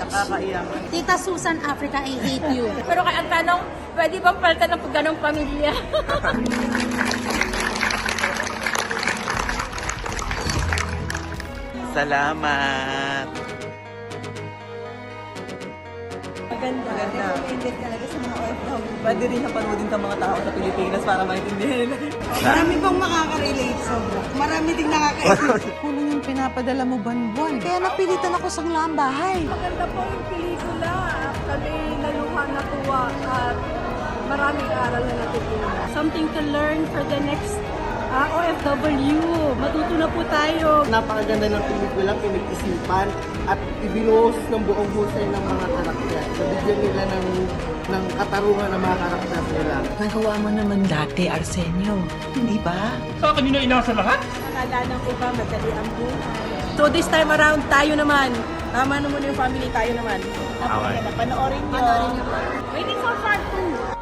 Nakakaiyak. Tita Susan Africa, I hate you. Pero kaya ang tanong, pwede bang palitan ng ganong pamilya? Salamat. Maganda. Hindi talaga sa mga OFW. Pwede rin siya panoodin sa mga tao sa Pilipinas para maintindihan nila. Marami pang makaka-relate sobra. Marami ding nakaka-isip. Kulang yung pinapadala mo buwan-buwan. Kaya napilitan ako sa bahay. Maganda po yung pelikula. Kami naluha na tuwa at maraming aral na natutunan. Something to learn for the next OFW. Matuto na po tayo. Napakaganda ng pelikula, pinag-isipan at ibinuhos ng buong husay ng mga karakter. Nabigyan nila ng katarungan ng mga karakter nila. Nagawa mo naman dati, Arsenio. Hindi ba? Sa kanino inasa lahat? Akala ng iba, madali ang buhay. So this time around, tayo naman. Tama naman yung family, tayo naman. Panoorin nyo. Waiting for part 2.